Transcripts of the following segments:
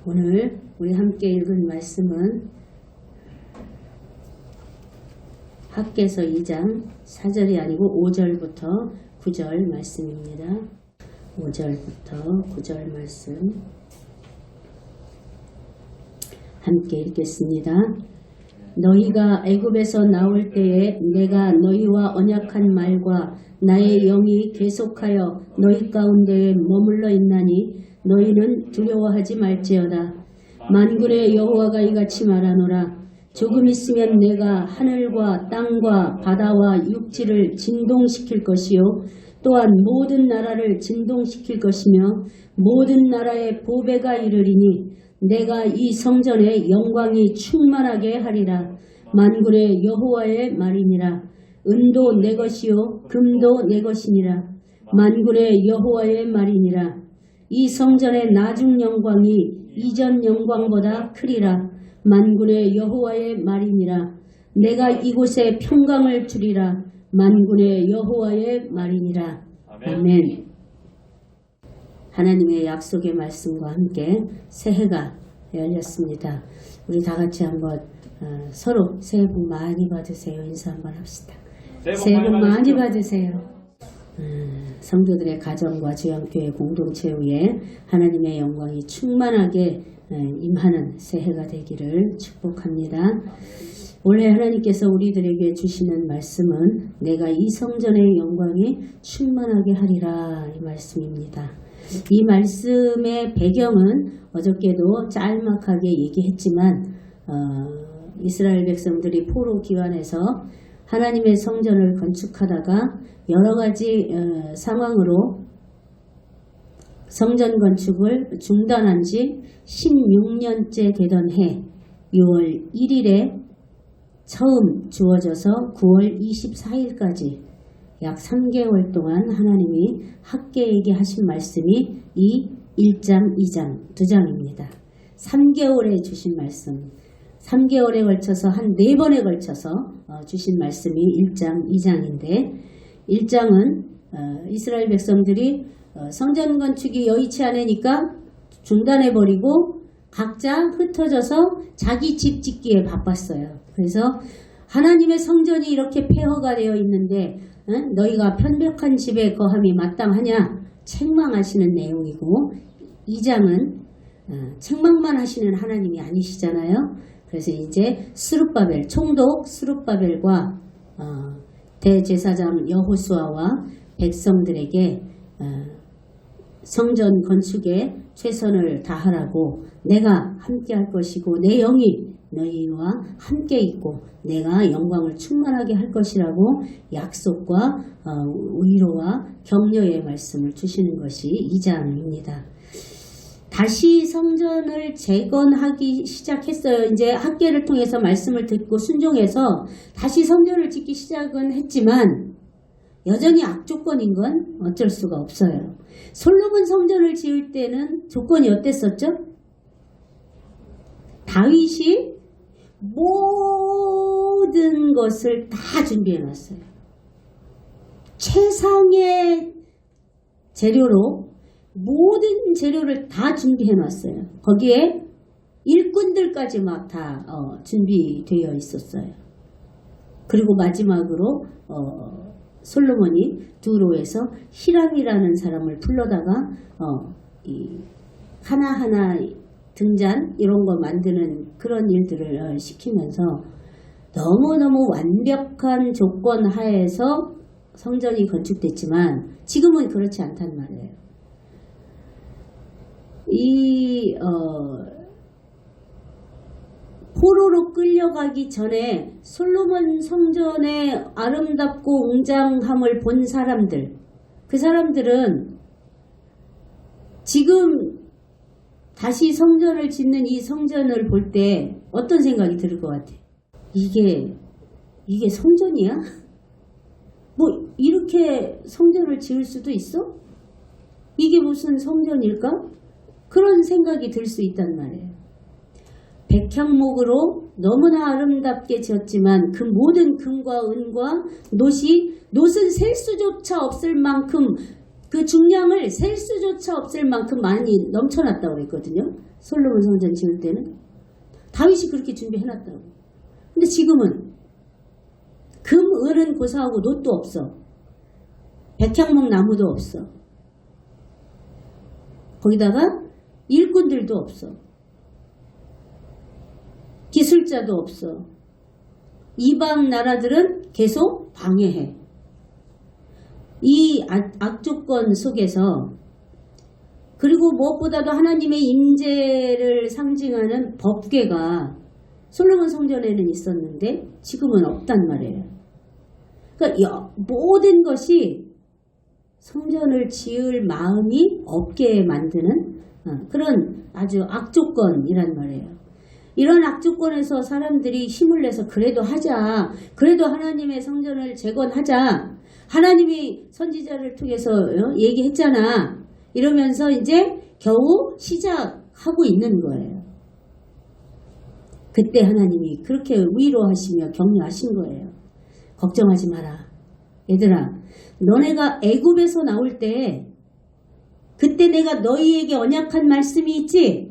오늘 우리 함께 읽은 말씀은 학개서 2장 4절이 아니고 5절부터 9절 말씀입니다. 5절부터 9절 말씀 함께 읽겠습니다. 너희가 애굽에서 나올 때에 내가 너희와 언약한 말과 나의 영이 계속하여 너희 가운데에 머물러 있나니 너희는 두려워하지 말지어다. 만군의 여호와가 이같이 말하노라. 조금 있으면 내가 하늘과 땅과 바다와 육지를 진동시킬 것이요 또한 모든 나라를 진동시킬 것이며 모든 나라의 보배가 이르리니 내가 이 성전에 영광이 충만하게 하리라. 만군의 여호와의 말이니라. 은도 내 것이요 금도 내 것이니라. 만군의 여호와의 말이니라. 이 성전의 나중 영광이 이전 영광보다 크리라. 만군의 여호와의 말이니라. 내가 이곳에 평강을 주리라. 만군의 여호와의 말이니라. 아멘. 하나님의 약속의 말씀과 함께 새해가 열렸습니다. 우리 다 같이 한번 서로 새해 복 많이 받으세요. 인사 한번 합시다. 새해 복 많이 받으세요. 성도들의 가정과 주양교회 공동체 위에 하나님의 영광이 충만하게 임하는 새해가 되기를 축복합니다. 올해 하나님께서 우리들에게 주시는 말씀은 내가 이 성전의 영광이 충만하게 하리라 이 말씀입니다. 이 말씀의 배경은 어저께도 짤막하게 얘기했지만 이스라엘 백성들이 포로 기환에서 하나님의 성전을 건축하다가 여러 가지 상황으로 성전 건축을 중단한 지 16년째 되던 해 6월 1일에 처음 주어져서 9월 24일까지 약 3개월 동안 하나님이 학개에게 하신 말씀이 이 1장, 2장, 2장입니다. 3개월에 주신 말씀, 3개월에 걸쳐서 한 4번에 걸쳐서 주신 말씀이 1장, 2장인데 1장은 이스라엘 백성들이 성전 건축이 여의치 않으니까 중단해버리고 각자 흩어져서 자기 집 짓기에 바빴어요. 그래서 하나님의 성전이 이렇게 폐허가 되어 있는데 너희가 편벽한 집에 거함이 마땅하냐 책망하시는 내용이고 2장은 책망만 하시는 하나님이 아니시잖아요. 그래서 이제 스룹바벨 총독 스룹바벨과 대제사장 여호수아와 백성들에게 성전 건축에 최선을 다하라고 내가 함께 할 것이고 내 영이 너희와 함께 있고 내가 영광을 충만하게 할 것이라고 약속과 위로와 격려의 말씀을 주시는 것이 2장입니다. 다시 성전을 재건하기 시작했어요. 이제 학개를 통해서 말씀을 듣고 순종해서 다시 성전을 짓기 시작은 했지만 여전히 악조건인 건 어쩔 수가 없어요. 솔로몬 성전을 지을 때는 조건이 어땠었죠? 다윗이 모든 것을 다 준비해 놨어요. 최상의 재료로 모든 재료를 다 준비해 놨어요. 거기에 일꾼들까지 막 다 준비되어 있었어요. 그리고 마지막으로 솔로몬이 두로에서 히람이라는 사람을 불러다가 하나하나 등잔 이런 거 만드는 그런 일들을 시키면서 너무너무 완벽한 조건 하에서 성전이 건축됐지만 지금은 그렇지 않단 말이에요. 이 포로로 끌려가기 전에 솔로몬 성전의 아름답고 웅장함을 본 사람들, 그 사람들은 지금 다시 성전을 짓는 이 성전을 볼 때 어떤 생각이 들 것 같아? 이게 성전이야? 뭐 이렇게 성전을 지을 수도 있어? 이게 무슨 성전일까? 그런 생각이 들 수 있단 말이에요. 백향목으로 너무나 아름답게 지었지만 그 모든 금과 은과 노은 셀 수조차 없을 만큼 그 중량을 셀 수조차 없을 만큼 많이 넘쳐났다고 그랬거든요. 솔로몬 성전 지을 때는 다윗이 그렇게 준비해놨다고. 근데 지금은 금, 은은 고사하고 놋도 없어. 백향목 나무도 없어. 거기다가 일꾼들도 없어. 기술자도 없어. 이방 나라들은 계속 방해해. 이 악조건 속에서, 그리고 무엇보다도 하나님의 임재를 상징하는 법궤가 솔로몬 성전에는 있었는데 지금은 없단 말이에요. 그러니까 모든 것이 성전을 지을 마음이 없게 만드는 그런 아주 악조건이란 말이에요. 이런 악조건에서 사람들이 힘을 내서 그래도 하자, 그래도 하나님의 성전을 재건하자, 하나님이 선지자를 통해서 얘기했잖아, 이러면서 이제 겨우 시작하고 있는 거예요. 그때 하나님이 그렇게 위로하시며 격려하신 거예요. 걱정하지 마라. 얘들아, 너네가 애굽에서 나올 때 그때 내가 너희에게 언약한 말씀이 있지?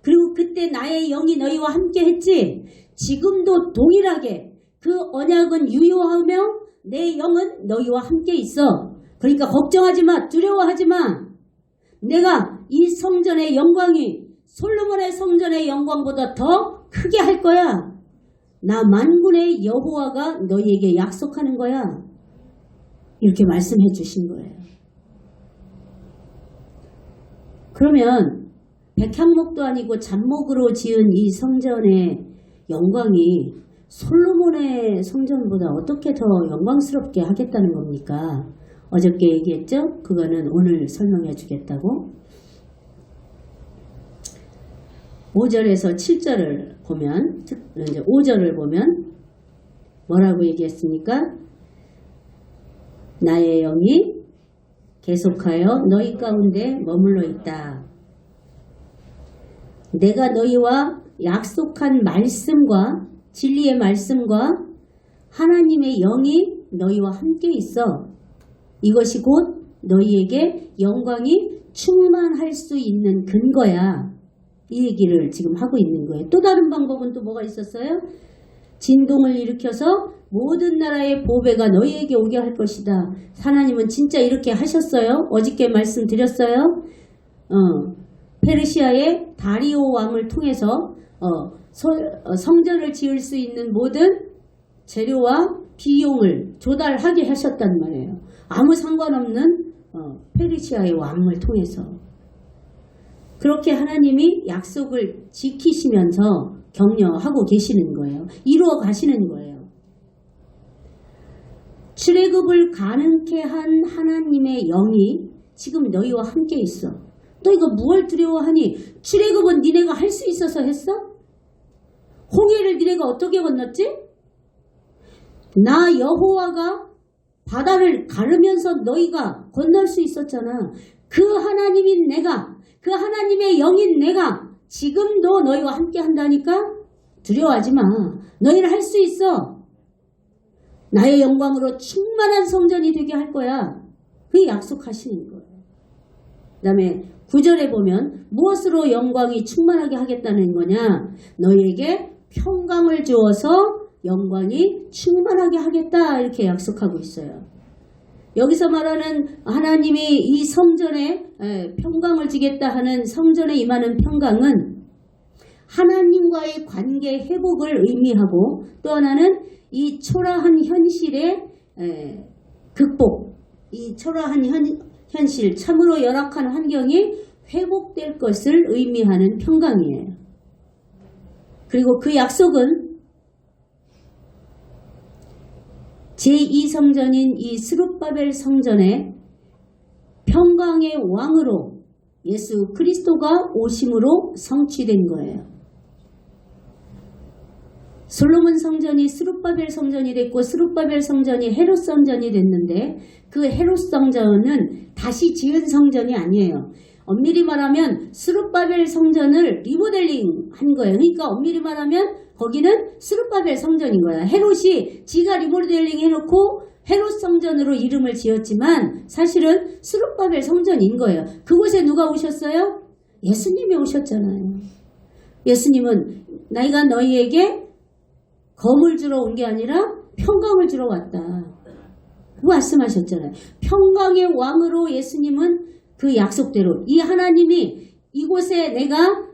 그리고 그때 나의 영이 너희와 함께 했지? 지금도 동일하게 그 언약은 유효하며 내 영은 너희와 함께 있어. 그러니까 걱정하지 마. 두려워하지 마. 내가 이 성전의 영광이 솔로몬의 성전의 영광보다 더 크게 할 거야. 나 만군의 여호와가 너희에게 약속하는 거야. 이렇게 말씀해 주신 거예요. 그러면 백향목도 아니고 잡목으로 지은 이 성전의 영광이 솔로몬의 성전보다 어떻게 더 영광스럽게 하겠다는 겁니까? 어저께 얘기했죠? 그거는 오늘 설명해 주겠다고. 5절에서 7절을 보면, 이제 5절을 보면 뭐라고 얘기했습니까? 나의 영이 계속하여 너희 가운데 머물러 있다. 내가 너희와 약속한 말씀과 진리의 말씀과 하나님의 영이 너희와 함께 있어. 이것이 곧 너희에게 영광이 충만할 수 있는 근거야. 이 얘기를 지금 하고 있는 거예요. 또 다른 방법은 또 뭐가 있었어요? 진동을 일으켜서 모든 나라의 보배가 너희에게 오게 할 것이다. 하나님은 진짜 이렇게 하셨어요. 어저께 말씀드렸어요. 페르시아의 다리오 왕을 통해서 성전을 지을 수 있는 모든 재료와 비용을 조달하게 하셨단 말이에요. 아무 상관없는 페르시아의 왕을 통해서. 그렇게 하나님이 약속을 지키시면서 격려하고 계시는 거예요. 이루어 가시는 거예요. 출애굽을 가능케 한 하나님의 영이 지금 너희와 함께 있어. 너희가 무엇을 두려워하니? 출애굽은 니네가 할 수 있어서 했어? 홍해를 니네가 어떻게 건넜지? 나 여호와가 바다를 가르면서 너희가 건널 수 있었잖아. 그 하나님인 내가, 그 하나님의 영인 내가 지금도 너희와 함께 한다니까? 두려워하지 마. 너희는 할 수 있어. 나의 영광으로 충만한 성전이 되게 할 거야. 그게 약속하시는 거예요. 그 다음에 9절에 보면 무엇으로 영광이 충만하게 하겠다는 거냐? 너희에게 평강을 주어서 영광이 충만하게 하겠다. 이렇게 약속하고 있어요. 여기서 말하는 하나님이 이 성전에 평강을 주겠다 하는 성전에 임하는 평강은 하나님과의 관계 회복을 의미하고, 또 하나는 이 초라한 현실의 극복, 이 초라한 현실, 참으로 열악한 환경이 회복될 것을 의미하는 평강이에요. 그리고 그 약속은 제2성전인 이 스룹바벨 성전의 평강의 왕으로 예수 그리스도가 오심으로 성취된 거예요. 솔로몬 성전이 스룹바벨 성전이 됐고, 스룹바벨 성전이 헤롯 성전이 됐는데, 그 헤롯 성전은 다시 지은 성전이 아니에요. 엄밀히 말하면 스룹바벨 성전을 리모델링 한 거예요. 그러니까 엄밀히 말하면 거기는 스룹바벨 성전인 거야. 헤롯이 지가 리모델링 해놓고 헤롯 성전으로 이름을 지었지만 사실은 스룹바벨 성전인 거예요. 그곳에 누가 오셨어요? 예수님이 오셨잖아요. 예수님은 내가 너희에게 검을 주러 온 게 아니라 평강을 주러 왔다. 그 말씀하셨잖아요. 평강의 왕으로 예수님은 그 약속대로 이 하나님이 이곳에 내가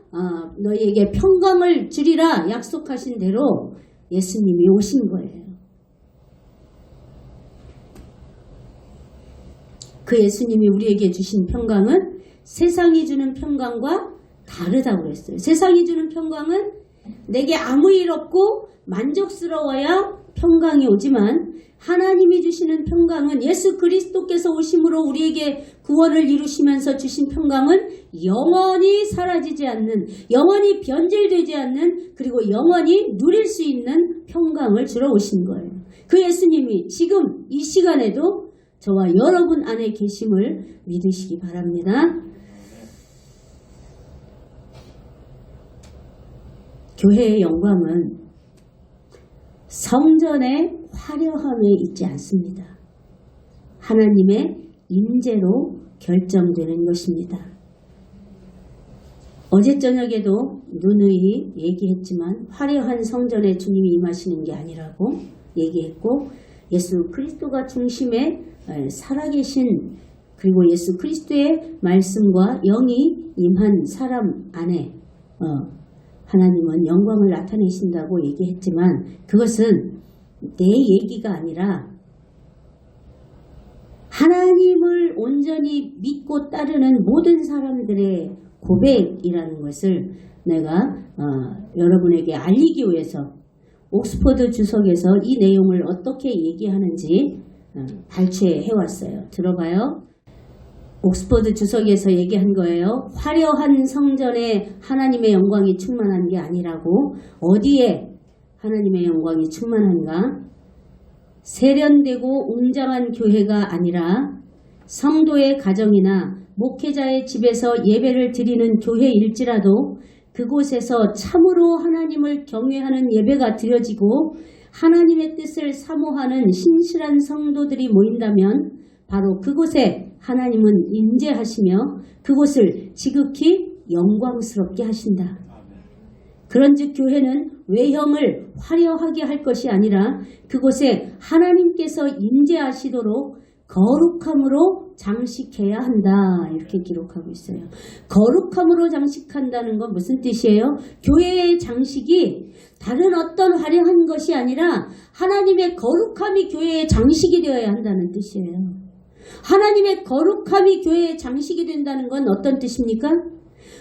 너희에게 평강을 주리라 약속하신 대로 예수님이 오신 거예요. 그 예수님이 우리에게 주신 평강은 세상이 주는 평강과 다르다고 그랬어요. 세상이 주는 평강은 내게 아무 일 없고 만족스러워야 평강이 오지만 하나님이 주시는 평강은 예수 그리스도께서 오심으로 우리에게 구원을 이루시면서 주신 평강은 영원히 사라지지 않는, 영원히 변질되지 않는, 그리고 영원히 누릴 수 있는 평강을 주러 오신 거예요. 그 예수님이 지금 이 시간에도 저와 여러분 안에 계심을 믿으시기 바랍니다. 교회의 영광은 성전의 화려함에 있지 않습니다. 하나님의 임재로 결정되는 것입니다. 어제 저녁에도 누누이 얘기했지만 화려한 성전에 주님이 임하시는 게 아니라고 얘기했고, 예수 그리스도가 중심에 살아계신, 그리고 예수 그리스도의 말씀과 영이 임한 사람 안에 하나님은 영광을 나타내신다고 얘기했지만, 그것은 내 얘기가 아니라 하나님을 온전히 믿고 따르는 모든 사람들의 고백이라는 것을 내가 여러분에게 알리기 위해서 옥스퍼드 주석에서 이 내용을 어떻게 얘기하는지 발췌해왔어요. 들어봐요. 옥스퍼드 주석에서 얘기한 거예요. 화려한 성전에 하나님의 영광이 충만한 게 아니라고. 어디에 하나님의 영광이 충만한가? 세련되고 웅장한 교회가 아니라 성도의 가정이나 목회자의 집에서 예배를 드리는 교회일지라도 그곳에서 참으로 하나님을 경외하는 예배가 드려지고 하나님의 뜻을 사모하는 신실한 성도들이 모인다면 바로 그곳에 하나님은 임재하시며 그곳을 지극히 영광스럽게 하신다. 그런즉 교회는 외형을 화려하게 할 것이 아니라 그곳에 하나님께서 임재하시도록 거룩함으로 장식해야 한다. 이렇게 기록하고 있어요. 거룩함으로 장식한다는 건 무슨 뜻이에요? 교회의 장식이 다른 어떤 화려한 것이 아니라 하나님의 거룩함이 교회의 장식이 되어야 한다는 뜻이에요. 하나님의 거룩함이 교회의 장식이 된다는 건 어떤 뜻입니까?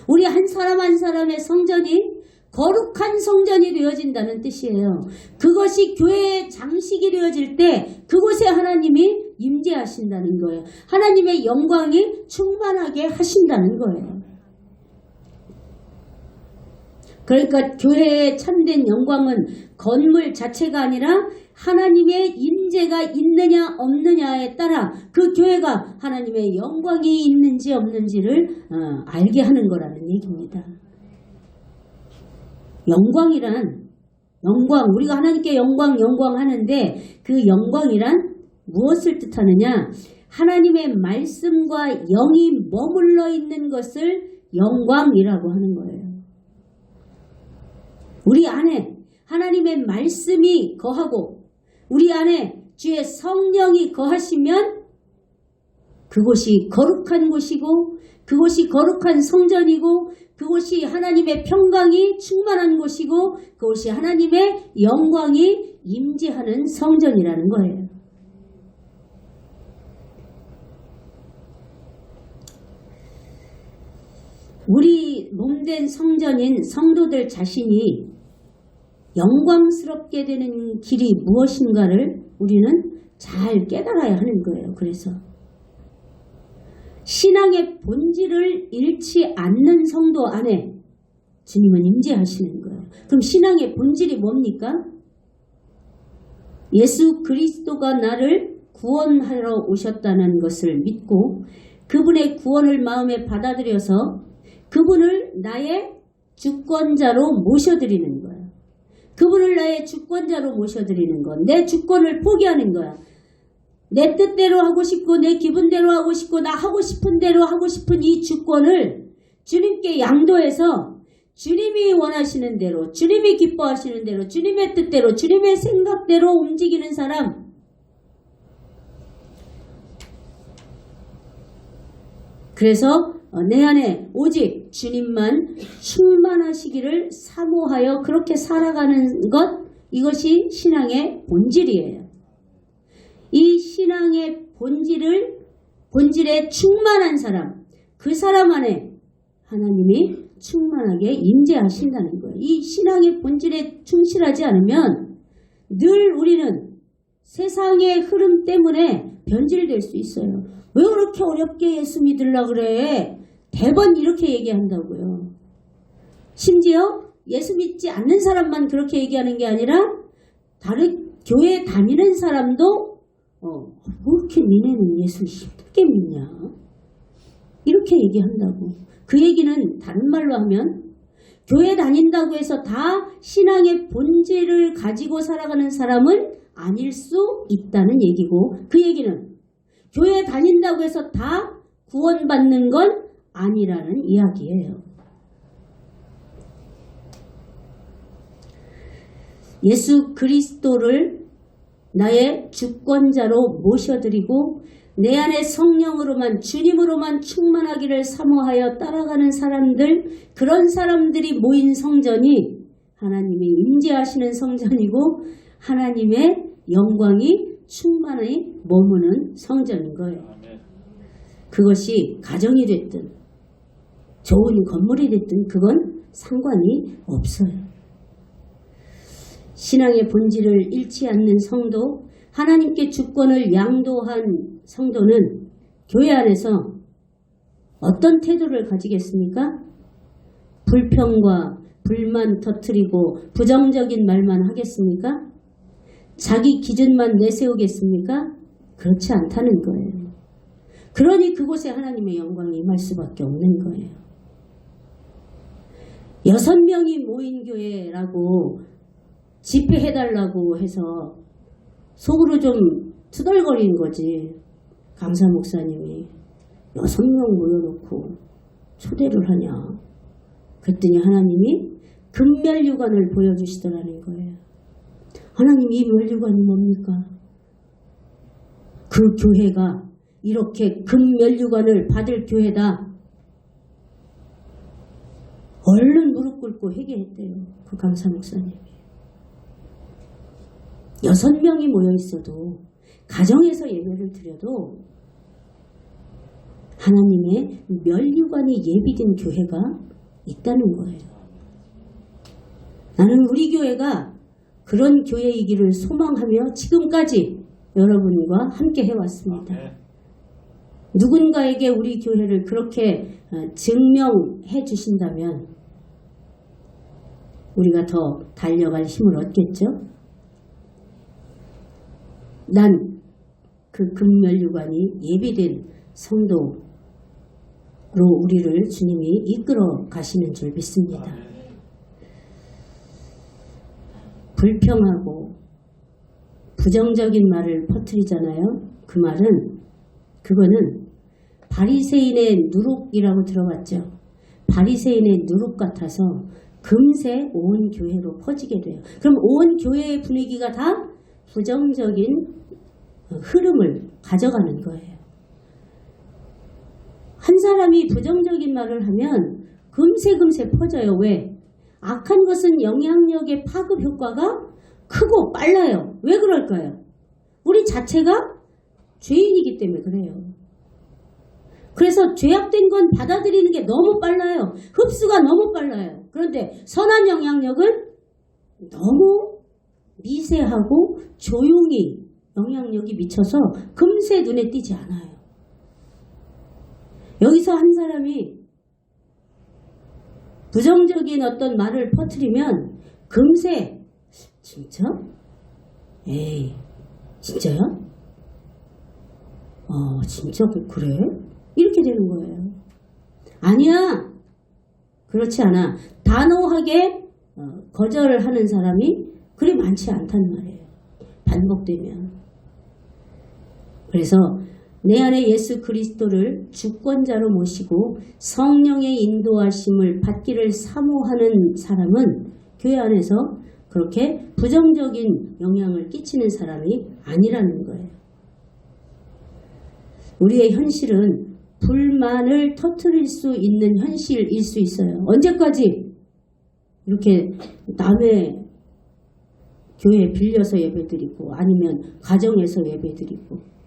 우리 한 사람 한 사람의 성전이 거룩한 성전이 되어진다는 뜻이에요. 그것이 교회의 장식이 되어질 때 그곳에 하나님이 임재하신다는 거예요. 하나님의 영광이 충만하게 하신다는 거예요. 그러니까 교회의 참된 영광은 건물 자체가 아니라 하나님의 임재가 있느냐 없느냐에 따라 그 교회가 하나님의 영광이 있는지 없는지를 알게 하는 거라는 얘기입니다. 영광이란, 영광, 우리가 하나님께 영광 하는데 그 영광이란 무엇을 뜻하느냐? 하나님의 말씀과 영이 머물러 있는 것을 영광이라고 하는 거예요. 우리 안에 하나님의 말씀이 거하고 우리 안에 주의 성령이 거하시면 그곳이 거룩한 곳이고 그곳이 거룩한 성전이고 그곳이 하나님의 평강이 충만한 곳이고 그곳이 하나님의 영광이 임재하는 성전이라는 거예요. 우리 몸된 성전인 성도들 자신이 영광스럽게 되는 길이 무엇인가를 우리는 잘 깨달아야 하는 거예요. 그래서 신앙의 본질을 잃지 않는 성도 안에 주님은 임재하시는 거예요. 그럼 신앙의 본질이 뭡니까? 예수 그리스도가 나를 구원하러 오셨다는 것을 믿고 그분의 구원을 마음에 받아들여서 그분을 나의 주권자로 모셔드리는 거예요. 그분을 나의 주권자로 모셔드리는 것. 내 주권을 포기하는 거야. 내 뜻대로 하고 싶고 내 기분대로 하고 싶고 나 하고 싶은 대로 하고 싶은 이 주권을 주님께 양도해서 주님이 원하시는 대로, 주님이 기뻐하시는 대로, 주님의 뜻대로, 주님의 생각대로 움직이는 사람, 그래서 내 안에 오직 주님만 충만하시기를 사모하여 그렇게 살아가는 것, 이것이 신앙의 본질이에요. 이 신앙의 본질에 충만한 사람, 그 사람 안에 하나님이 충만하게 임재하신다는 거예요. 이 신앙의 본질에 충실하지 않으면 늘 우리는 세상의 흐름 때문에 변질될 수 있어요. 왜 그렇게 어렵게 예수 믿으려고 그래? 대번 이렇게 얘기한다고요. 심지어 예수 믿지 않는 사람만 그렇게 얘기하는 게 아니라 다른 교회 다니는 사람도 왜 이렇게 니네는 예수 힘들게 믿냐? 이렇게 얘기한다고. 그 얘기는 다른 말로 하면 교회 다닌다고 해서 다 신앙의 본질을 가지고 살아가는 사람은 아닐 수 있다는 얘기고, 그 얘기는 교회 다닌다고 해서 다 구원받는 건 아니라는 이야기예요. 예수 그리스도를 나의 주권자로 모셔드리고 내 안에 성령으로만, 주님으로만 충만하기를 사모하여 따라가는 사람들, 그런 사람들이 모인 성전이 하나님이 임재하시는 성전이고 하나님의 영광이 충만히 머무는 성전인 거예요. 그것이 가정이 됐든 좋은 건물이 됐든 그건 상관이 없어요. 신앙의 본질을 잃지 않는 성도, 하나님께 주권을 양도한 성도는 교회 안에서 어떤 태도를 가지겠습니까? 불평과 불만 터뜨리고 부정적인 말만 하겠습니까? 자기 기준만 내세우겠습니까? 그렇지 않다는 거예요. 그러니 그곳에 하나님의 영광이 임할 수밖에 없는 거예요. 6명이 모인 교회라고 집회해달라고 해서 속으로 좀 투덜거리는 거지. 강사 목사님이 6명 모여놓고 초대를 하냐. 그랬더니 하나님이 금멸류관을 보여주시더라는 거예요. 하나님, 이 멸류관이 뭡니까? 그 교회가 이렇게 금멸류관을 받을 교회다. 얼른 무릎 꿇고 회개했대요. 그 강사 목사님이. 6명이 모여 있어도, 가정에서 예배를 드려도 하나님의 멸류관이 예비된 교회가 있다는 거예요. 나는 우리 교회가 그런 교회이기를 소망하며 지금까지 여러분과 함께 해왔습니다. 누군가에게 우리 교회를 그렇게 증명해 주신다면 우리가 더 달려갈 힘을 얻겠죠? 난 그 금멸류관이 예비된 성도로 우리를 주님이 이끌어 가시는 줄 믿습니다. 불평하고 부정적인 말을 퍼뜨리잖아요. 그 말은, 그거는 바리새인의 누룩이라고 들어봤죠. 바리새인의 누룩 같아서 금세 온 교회로 퍼지게 돼요. 그럼 온 교회의 분위기가 다 부정적인 흐름을 가져가는 거예요. 한 사람이 부정적인 말을 하면 금세 퍼져요. 왜? 악한 것은 영향력의 파급 효과가 크고 빨라요. 왜 그럴까요? 우리 자체가 죄인이기 때문에 그래요. 그래서 죄악된 건 받아들이는 게 너무 빨라요. 흡수가 너무 빨라요. 그런데 선한 영향력은 너무 미세하고 조용히 영향력이 미쳐서 금세 눈에 띄지 않아요. 여기서 한 사람이 부정적인 어떤 말을 퍼뜨리면 금세, 진짜? 에이, 진짜야? 진짜 그래? 이렇게 되는 거예요. 아니야, 그렇지 않아. 단호하게 거절을 하는 사람이 그리 많지 않단 말이에요. 반복되면. 그래서 내 안에 예수 그리스도를 주권자로 모시고 성령의 인도하심을 받기를 사모하는 사람은 교회 안에서 그렇게 부정적인 영향을 끼치는 사람이 아니라는 거예요. 우리의 현실은 불만을 터뜨릴 수 있는 현실일 수 있어요. 언제까지 이렇게 남의 교회 빌려서 예배드리고 아니면 가정에서 예배드리고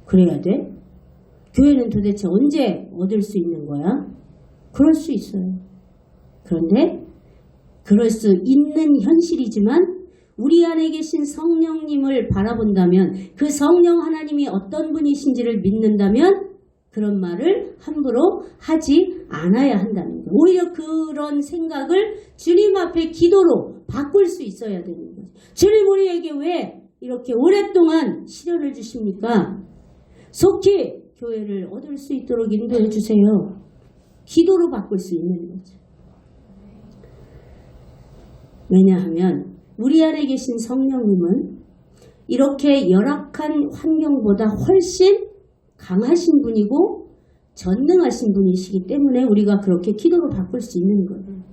그래야 돼? 교회는 도대체 언제 얻을 수 있는 거야? 그럴 수 있어요. 그런데 그럴 수 있는 현실이지만 우리 안에 계신 성령님을 바라본다면 그 성령 하나님이 어떤 분이신지를 믿는다면 그런 말을 함부로 하지 않아야 한다는 거예요. 오히려 그런 생각을 주님 앞에 기도로 바꿀 수 있어야 되는 거예요. 주님 우리에게 왜 이렇게 오랫동안 시련을 주십니까? 속히 교회를 얻을 수 있도록 인도해 주세요. 기도로 바꿀 수 있는 거죠. 왜냐하면 우리 안에 계신 성령님은 이렇게 열악한 환경보다 훨씬 강하신 분이고 전능하신 분이시기 때문에 우리가 그렇게 기도로 바꿀 수 있는 거예요.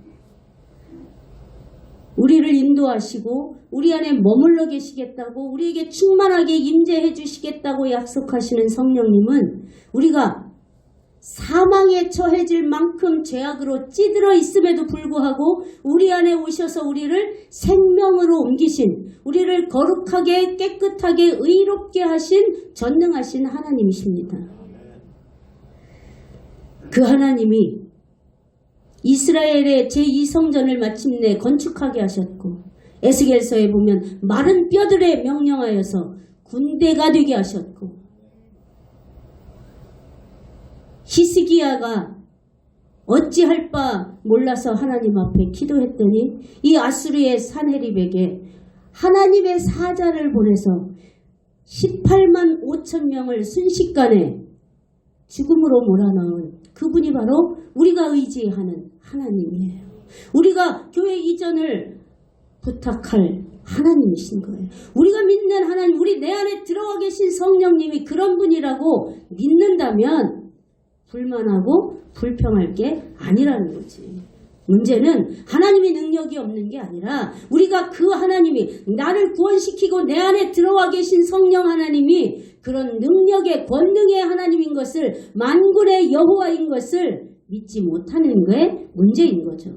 우리를 인도하시고 우리 안에 머물러 계시겠다고 우리에게 충만하게 임재해 주시겠다고 약속하시는 성령님은 우리가 사망에 처해질 만큼 죄악으로 찌들어 있음에도 불구하고 우리 안에 오셔서 우리를 생명으로 옮기신 우리를 거룩하게 깨끗하게 의롭게 하신 전능하신 하나님이십니다. 그 하나님이 이스라엘의 제2성전을 마침내 건축하게 하셨고 에스겔서에 보면 마른 뼈들에 명령하여서 군대가 되게 하셨고 히스기야가 어찌할 바 몰라서 하나님 앞에 기도했더니 이 아수르의 산헤립에게 하나님의 사자를 보내서 18만 5천 명을 순식간에 죽음으로 몰아넣은 그분이 바로 우리가 의지하는 하나님이에요. 우리가 교회 이전을 부탁할 하나님이신 거예요. 우리가 믿는 하나님, 우리 내 안에 들어와 계신 성령님이 그런 분이라고 믿는다면 불만하고 불평할 게 아니라는 거지. 문제는 하나님의 능력이 없는 게 아니라 우리가 그 하나님이 나를 구원시키고 내 안에 들어와 계신 성령 하나님이 그런 능력의 권능의 하나님인 것을 만군의 여호와인 것을 믿지 못하는 게 문제인 거죠.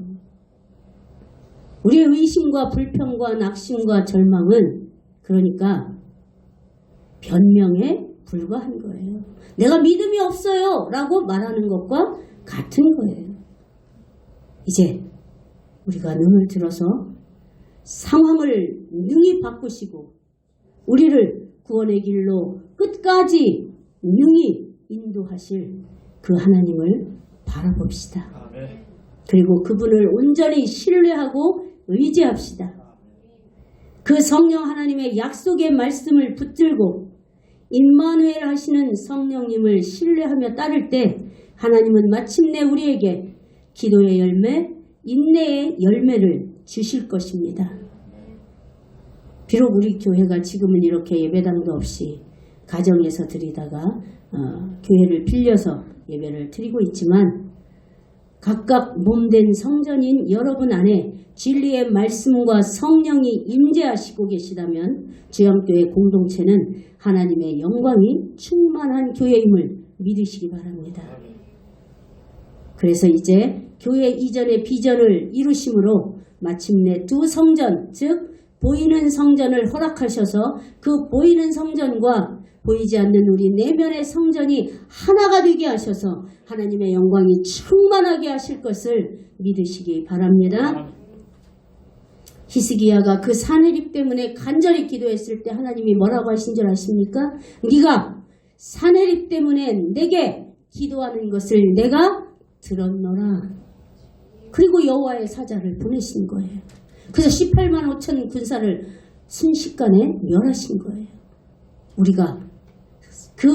우리의 의심과 불평과 낙심과 절망은 그러니까 변명에 불과한 거예요. 내가 믿음이 없어요 라고 말하는 것과 같은 거예요. 이제 우리가 눈을 들어서 상황을 능히 바꾸시고 우리를 구원의 길로 끝까지 능히 인도하실 그 하나님을 바라봅시다. 그리고 그분을 온전히 신뢰하고 의지합시다. 그 성령 하나님의 약속의 말씀을 붙들고 임마누엘 하시는 성령님을 신뢰하며 따를 때 하나님은 마침내 우리에게 기도의 열매, 인내의 열매를 주실 것입니다. 비록 우리 교회가 지금은 이렇게 예배당도 없이 가정에서 드리다가 교회를 빌려서 예배를 드리고 있지만 각각 몸된 성전인 여러분 안에 진리의 말씀과 성령이 임재하시고 계시다면 주영교회 공동체는 하나님의 영광이 충만한 교회임을 믿으시기 바랍니다. 그래서 이제 교회 이전의 비전을 이루심으로 마침내 두 성전, 즉 보이는 성전을 허락하셔서 그 보이는 성전과 보이지 않는 우리 내면의 성전이 하나가 되게 하셔서 하나님의 영광이 충만하게 하실 것을 믿으시기 바랍니다. 히스기야가 그 산헤립 때문에 간절히 기도했을 때 하나님이 뭐라고 하신 줄 아십니까? 네가 산헤립 때문에 내게 기도하는 것을 내가 들었노라. 그리고 여호와의 사자를 보내신 거예요. 그래서 18만 5천 군사를 순식간에 멸하신 거예요. 우리가 그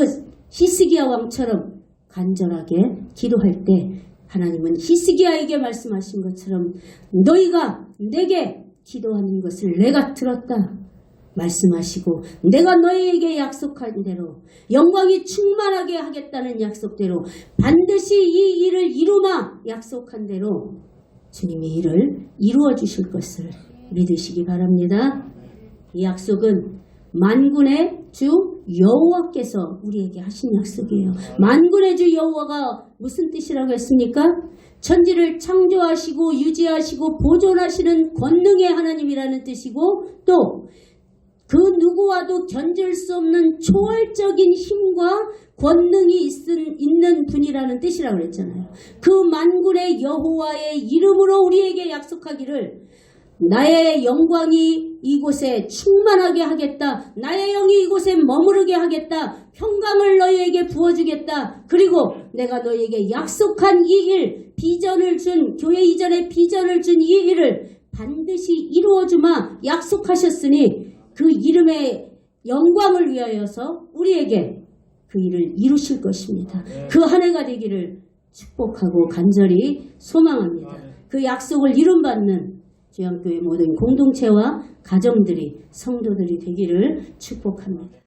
히스기야 왕처럼 간절하게 기도할 때 하나님은 히스기야에게 말씀하신 것처럼 너희가 내게 기도하는 것을 내가 들었다. 말씀하시고 내가 너희에게 약속한 대로 영광이 충만하게 하겠다는 약속대로 반드시 이 일을 이루마 약속한 대로 주님이 일을 이루어 주실 것을 믿으시기 바랍니다. 이 약속은 만군의 주 여호와께서 우리에게 하신 약속이에요. 만군의 주 여호와가 무슨 뜻이라고 했습니까? 천지를 창조하시고 유지하시고 보존하시는 권능의 하나님이라는 뜻이고 또 그 누구와도 견질 수 없는 초월적인 힘과 권능이 있는 분이라는 뜻이라고 그랬잖아요. 그 만군의 여호와의 이름으로 우리에게 약속하기를 나의 영광이 이곳에 충만하게 하겠다. 나의 영이 이곳에 머무르게 하겠다. 평강을 너희에게 부어주겠다. 그리고 내가 너희에게 약속한 이 일, 비전을 준 교회 이전에 비전을 준 이 일을 반드시 이루어주마 약속하셨으니 그 이름의 영광을 위하여서 우리에게 그 일을 이루실 것입니다. 그 한 해가 되기를 축복하고 간절히 소망합니다. 그 약속을 이룬받는 주양교회 모든 공동체와 가정들이 성도들이 되기를 축복합니다.